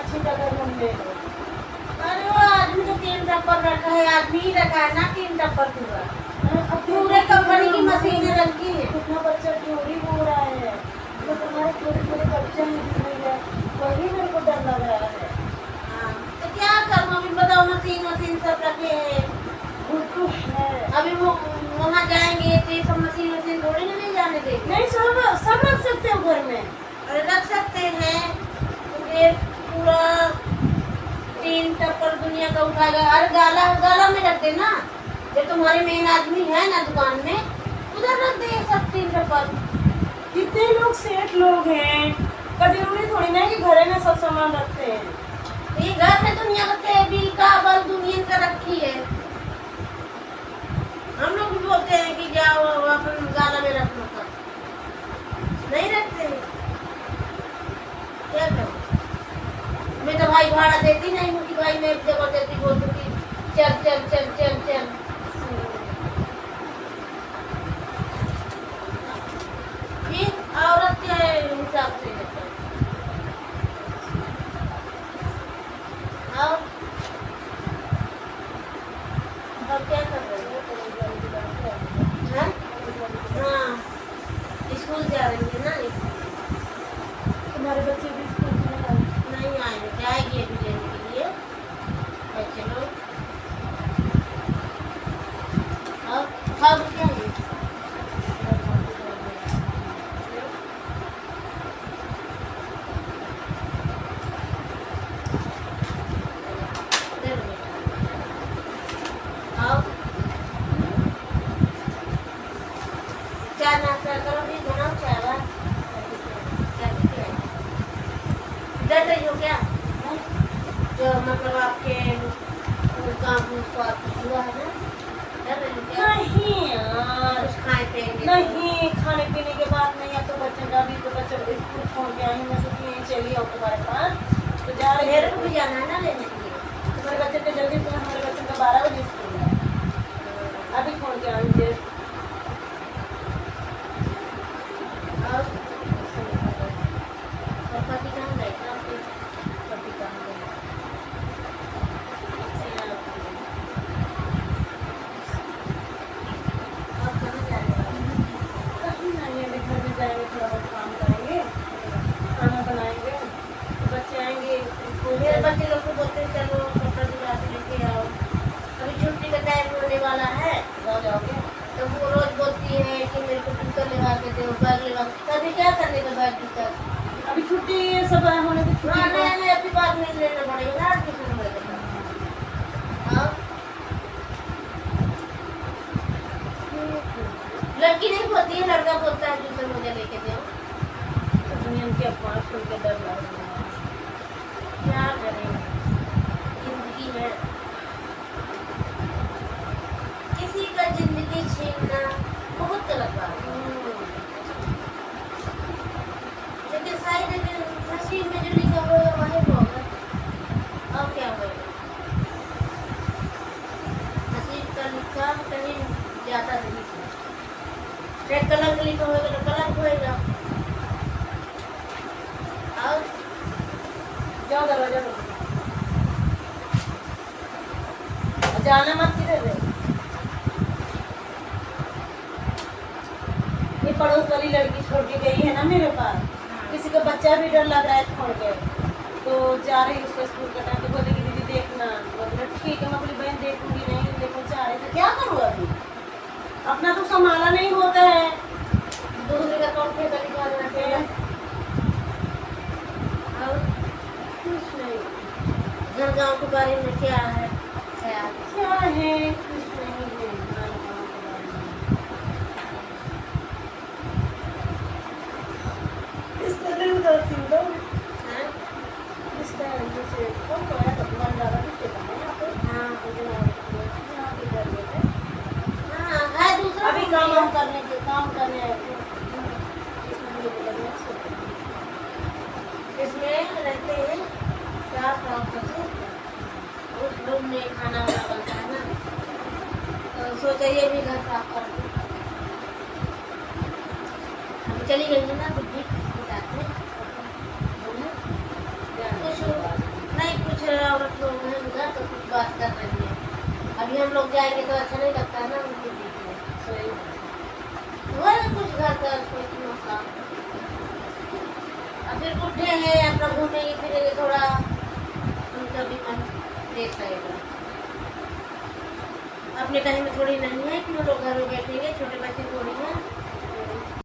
अच्छी जगह घूम ले लो। अरे वो आदमी तो 3 टप्पर रखा है, आदमी ही रखा है ना 3 टप्पर पूरा। अब पूरे कंपनी की मशीनें रखी है। कितना बच्चा चोरी हो रहा है, जो तुम्हारे छोटे छोटे बच्चे हैं भैया, वही मेरे को डर लग रहा है। हाँ, तो क्या करूँ अभी बताओ, मशीन वशीन सब रखे हैं। वो तो है। अभी वो वहाँ जाएंगे तो ये सब मशीन वशीन थोड़ी ना ले जाने देंगे। नहीं, सब रख सकते हो घर में। अरे रख सकते हैं, तो ये पूरा 3 टप्पर दुनिया का उठाएगा। अरे गाला गाला में रख देना, जो तुम्हारे मेन आदमी है ना दुकान में, उधर रख दे सब 3 टप्पर। कितने लोग सेठ लोग हैं, का जरूरी थोड़ी ना है कि घरे में सब सामान रखते हैं। ये घर में दुनिया का टेबिल का बल दुनिया का रखी है। हम लोग भी बोलते हैं कि जाओ अपन गाला में रखना सब, नहीं रखते हैं। क्या करूं, मैं तो भाई भाड़ा देती नहीं हूँ कि भाई मैं जबरदस्ती बोल दूँ कि चल चल चल चल चल। ये औरत के हिसाब से है। और क्या कर रहे हो? हाँ? हाँ, स्कूल जा रही है ना इसलिए। तुम्हारे बच्चे भी स्कूल में आए? नहीं आएंगे, जाएगी अभी लेने के लिए बच्चे लोग। और खाओ क्या है? दे दो बेटा। खाओ, चाय नाश्ता करो, भी बनाओ चाय बात। क्या है? डर रही हो क्या? जो मतलब आपके काम हुआ है ना, डर रही हो क्या? नहीं यार, कुछ खाए पिएंगे? नहीं, खाने पीने के बाद नहीं। अब तो बच्चे का भी तो बच्चे को स्कूल छोड़ के आई, मैं सोची यहीं चली आओ तुम्हारे पास, तो जा रही मेरे को भी जाना है ना लेने के लिए। तुम्हारे बच्चे के जल्दी, तो हमारे बच्चे का 12 बजे स्कूल है, अभी छोड़ के आऊँगी। और पति कहाँ गए थे आपके? पति कहाँ गए? आप कहाँ जा रहे हो? कहीं नहीं, अभी घर में जाएंगे, थोड़ा बहुत काम करेंगे, खाना बनाएंगे, तो बच्चे आएंगे स्कूल मेरे से। बच्चे लोग को बोलते हैं चलो कपड़ा दिला के लेके आओ, अभी छुट्टी का टाइम होने वाला है। गाँव जाओगे? तो वो रोज बोलती है कि मेरे को जूता लगा के दो, बैग लगा के। तो अभी क्या करने का बैग जूता? अभी छुट्टी सब होने की छुट्टी हाँ, है। नया नया अभी बाद में लेना पड़ेगा ना एडमिशन होने के बाद। हाँ, लड़की नहीं बोलती है, लड़का बोलता है जूते मुझे लेके दो। तो दुनिया की अफवाह सुन के डर लग रहा है। क्या करें, जिंदगी है, किसी का जिंदगी छीनना बहुत गलत बात है। लेकिन शायद नसीब में जो लिखा हुआ है वही होगा, और क्या होगा। नसीब का लिखा कहीं जाता नहीं है। चाहे कलंक लिखा होगा तो कलंक होएगा। और जाओ दरवाजा खोलो। जाना मत किधर है। ये पड़ोस वाली लड़की छोड़ के गई है ना मेरे पास, किसी का बच्चा भी डर लग रहा है छोड़ के, तो जा रही उसका स्कूल का टाइम, तो बोले कि दीदी देखना, बोले ठीक है। मैं बोली बहन देखूंगी नहीं, लेकिन जा रही तो क्या करूँ अभी, अपना तो संभाला नहीं होता है। दूसरे का कौन फेंका निकालना चाहिए। और कुछ नहीं। घर गाँव के बारे में क्या है ख्याल? क्या है, कुछ नहीं है। गाँव के बारे में। इस तरह उदासी दो। हैं? इस तरह जैसे कौन सा है, तो तुम्हारा ज़्यादा कुछ कहता है यहाँ पे। हाँ, यहाँ पे कर लेते हैं। हाँ, है दूसरा अभी भी काम है। हम करने के काम करने आए थे। इसमें मुझे बोला मैं सोती हूँ। इसमें रहते हैं 7 बच्चे, उस रूम में खाना वाना बनता है ना, तो सोचा ये भी घर साफ कर दूँ। हम चली गई है ना बुद्धि के साथ में, ध्यान कुछ से बात। औरत लोग हैं उधर तो कुछ बात कर रही है। अभी हम लोग जाएंगे तो अच्छा नहीं लगता है ना उनके बीच में। सही हुआ ना कुछ घर का कुछ मसला, अब फिर बुढ़े हैं अपना घूमेंगे फिरेंगे, थोड़ा उनका भी मन देख रहेगा। अपने टाइम में थोड़ी नहीं है कि वो लोग घर में बैठेंगे, छोटे बच्चे थोड़ी हैं।